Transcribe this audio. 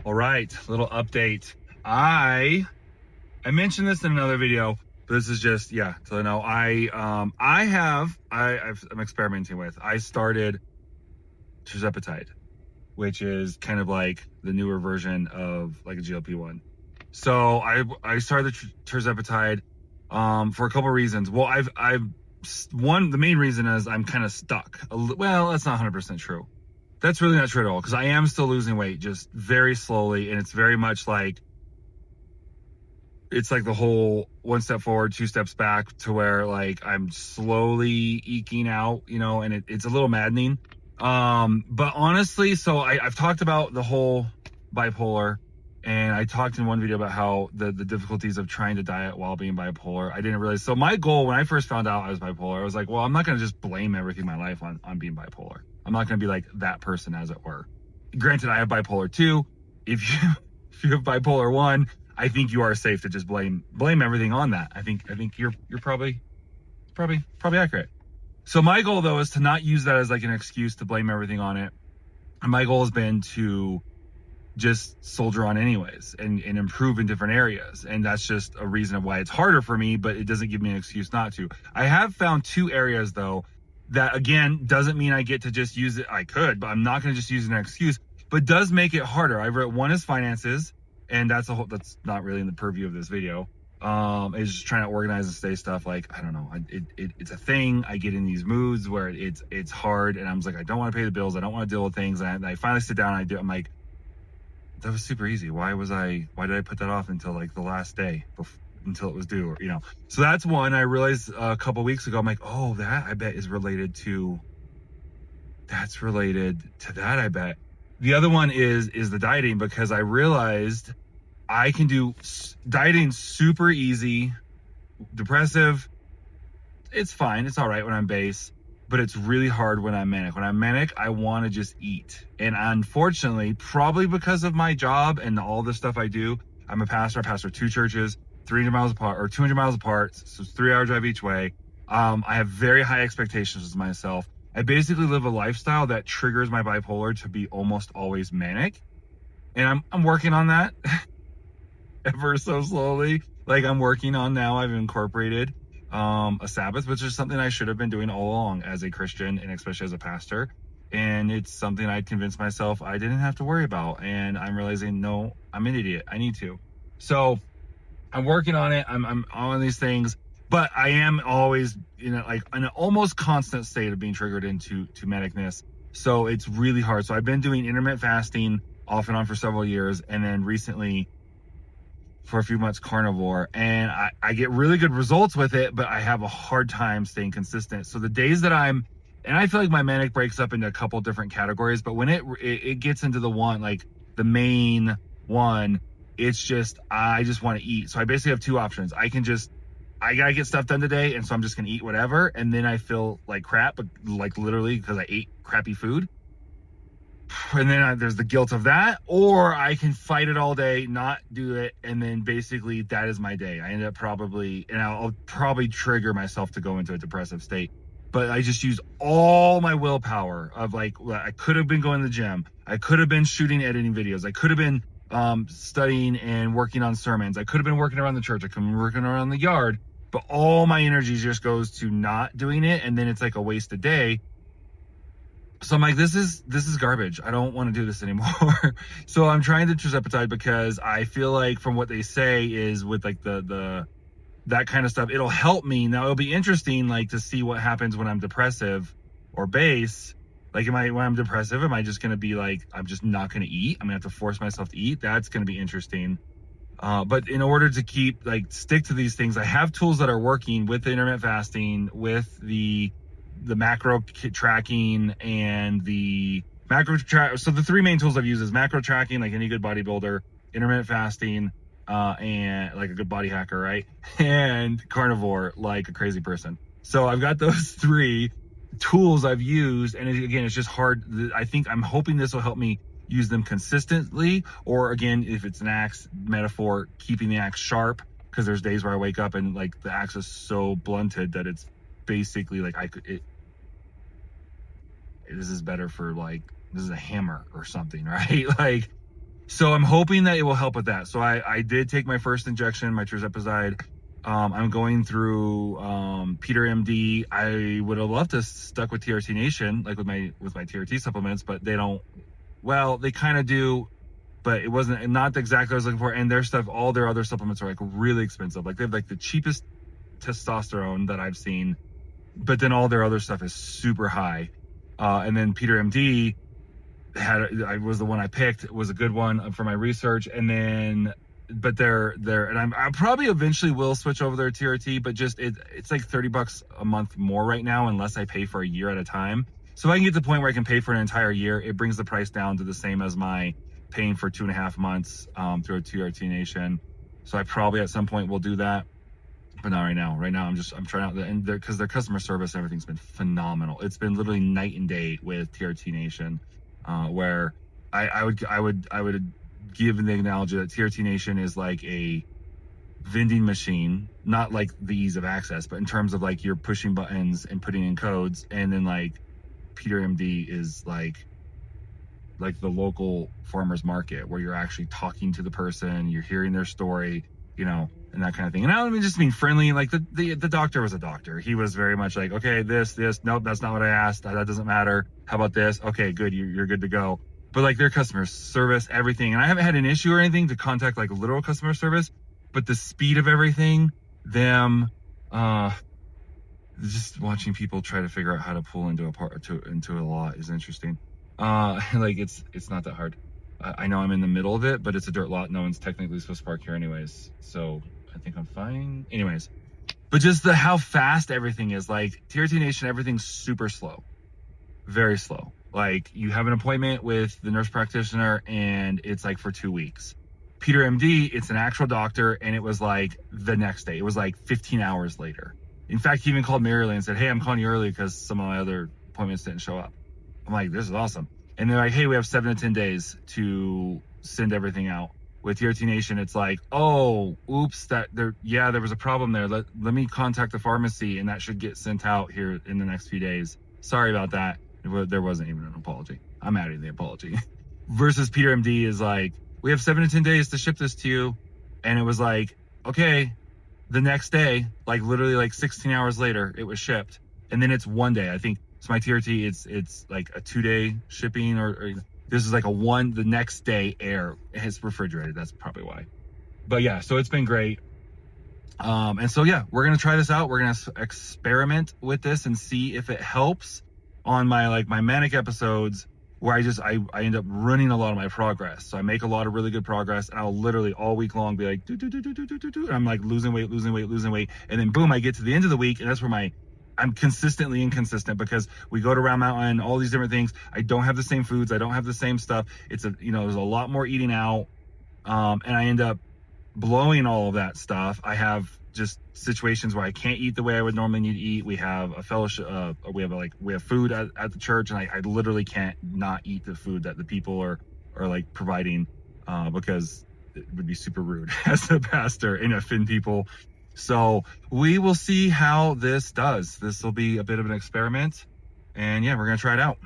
All right, little update. I mentioned this in another video, but this is just, to know I'm experimenting with. I started tirzepatide, which is kind of like the newer version of like a GLP-1. So I started the tirzepatide for a couple of reasons. Well, the main reason is I'm kind of stuck. Well, that's not 100% true. That's really not true at all, because I am still losing weight, just very slowly, and it's very much like, it's like the whole 1 step forward, 2 steps back, to where like I'm slowly eking out, and it's a little maddening. But honestly, so I've talked about the whole bipolar, and I talked in one video about how the difficulties of trying to diet while being bipolar. I didn't realize. So my goal when I first found out I was bipolar, I was like, well, I'm not going to just blame everything in my life on being bipolar. I'm not going to be like that person, as it were. Granted, I have bipolar 2. If you have bipolar 1, I think you are safe to just blame everything on that. I think you're probably accurate. So my goal, though, is to not use that as like an excuse to blame everything on it. And my goal has been to just soldier on anyways and improve in different areas. And that's just a reason of why it's harder for me, but it doesn't give me an excuse not to. I have found 2 areas, though, that, again, doesn't mean I get to just use it. I could, but I'm not going to just use it as an excuse, but does make it harder. One is finances, and that's not really in the purview of this video. Is just trying to organize and stay stuff. Like, I don't know, it's a thing. I get in these moods where it's hard, and I'm just like, I don't want to pay the bills. I don't want to deal with things. And I finally sit down and I'm like, that was super easy. Why did I put that off until like the last day until it was due, or, so that's one. I realized a couple weeks ago, I'm like, oh, that I bet is related to that. I bet. The other one is the dieting, because I realized I can do dieting super easy. Depressive, it's fine. It's all right when I'm base, but it's really hard when I'm manic. When I'm manic, I want to just eat. And unfortunately, probably because of my job and all the stuff I do, I'm a pastor. I pastor 2 churches, 300 miles apart, or 200 miles apart. So it's 3-hour drive each way. I have very high expectations of myself. I basically live a lifestyle that triggers my bipolar to be almost always manic. And I'm working on that ever so slowly. Like, I'm working on now. I've incorporated a Sabbath, which is something I should have been doing all along as a Christian, and especially as a pastor. And it's something I convinced myself I didn't have to worry about. And I'm realizing, no, I'm an idiot. I need to. So I'm working on it. I'm on these things, but I am always in an almost constant state of being triggered into manicness. So it's really hard. So I've been doing intermittent fasting off and on for several years, and then recently for a few months carnivore, and I get really good results with it, but I have a hard time staying consistent. So the days that and I feel like my manic breaks up into a couple different categories, but when it gets into the main one, it's just, I just want to eat. So I basically have 2 options. I gotta get stuff done today, and so I'm just gonna eat whatever, and then I feel like crap, but like literally because I ate crappy food. And then there's the guilt of that, or I can fight it all day, not do it, and then basically that is my day. I end up I'll probably trigger myself to go into a depressive state. But I just use all my willpower of I could have been going to the gym. I could have been editing videos. I could have been studying and working on sermons. I could have been working around the church. I could have been working around the yard. But all my energy just goes to not doing it, and then it's like a wasted day. So I'm like, this is garbage. I don't want to do this anymore. So I'm trying the tirzepatide, because I feel like from what they say is with like that kind of stuff, it'll help me. Now it'll be interesting to see what happens when I'm depressive or base. Like, when I'm depressive, am I just going to be I'm just not going to eat? I'm going to have to force myself to eat. That's going to be interesting. But in order to keep stick to these things, I have tools that are working with the intermittent fasting, with the macro tracking, and the macro track. So the 3 main tools I've used is macro tracking, like any good bodybuilder, intermittent fasting, and like a good body hacker, right? And carnivore, like a crazy person. So I've got those 3 tools I've used, and again, it's just hard. I'm hoping this will help me use them consistently, or again, if it's an axe metaphor, keeping the axe sharp, because there's days where I wake up and the axe is so blunted that it's basically this is better for this is a hammer or something, right? So I'm hoping that it will help with that. So I did take my first injection, my tirzepatide. I'm going through Peter MD. I would have loved to stuck with TRT Nation, like with my TRT supplements, but they don't. Well, they kind of do, but it wasn't not exactly what I was looking for. And their stuff, all their other supplements are like really expensive. Like they have like the cheapest testosterone that I've seen, but then all their other stuff is super high. And then Peter MD I was the one I picked. It was a good one for my research. And then, but they're and I probably eventually will switch over their TRT, but just it's like $30 a month more right now, unless I pay for a year at a time. So if I can get to the point where I can pay for an entire year, it brings the price down to the same as my paying for 2.5 months through a TRT Nation. So I probably at some point will do that, but not right now. Right now I'm trying out and because their customer service and everything's been phenomenal. It's been literally night and day with TRT Nation. Where I would give the analogy that TRT Nation is like a vending machine, not like the ease of access, but in terms of like you're pushing buttons and putting in codes, and then like Peter MD is like the local farmers market where you're actually talking to the person, you're hearing their story, and that kind of thing. And I don't just mean friendly, like the doctor was a doctor. He was very much like, okay, this, nope, that's not what I asked. That doesn't matter. How about this? Okay, good. You're good to go. But like their customer service, everything. And I haven't had an issue or anything to contact like literal customer service, but the speed of everything, just watching people try to figure out how to pull into a lot is interesting. Like it's not that hard. I know I'm in the middle of it, but it's a dirt lot. No one's technically supposed to park here anyways. So I think I'm fine. Anyways, but just how fast everything is. Like TRT Nation, everything's super slow. Very slow. Like you have an appointment with the nurse practitioner and it's like for 2 weeks. Peter MD, it's an actual doctor, and it was like the next day. It was like 15 hours later. In fact, he even called me early and said, hey, I'm calling you early because some of my other appointments didn't show up. I'm like, this is awesome. And they're like, hey, we have 7 to 10 days to send everything out. With TRT Nation, it's like, oh, oops, there was a problem there. Let me contact the pharmacy, and that should get sent out here in the next few days. Sorry about that. There wasn't even an apology. I'm adding the apology. Versus Peter MD is like, we have 7 to 10 days to ship this to you. And it was like, okay, the next day, like literally like 16 hours later, it was shipped. And then it's 1 day. I think it's my TRT. It's like a 2-day shipping, or this is like the next day air. It's refrigerated. That's probably why. But yeah, so it's been great. And so yeah, we're gonna try this out. We're gonna experiment with this and see if it helps on my manic episodes, where I end up running a lot of my progress. So I make a lot of really good progress, and I'll literally all week long be like, and I'm like losing weight. And then boom, I get to the end of the week, and that's where I'm consistently inconsistent, because we go to Round Mountain, all these different things. I don't have the same foods. I don't have the same stuff. There's a lot more eating out. And I end up blowing all of that stuff. I have just situations where I can't eat the way I would normally need to eat. We have a fellowship, we have food at the church, and I literally can't not eat the food that the people are like providing, because it would be super rude as a pastor and offend people. So we will see how this does. This will be a bit of an experiment, and yeah, we're gonna try it out.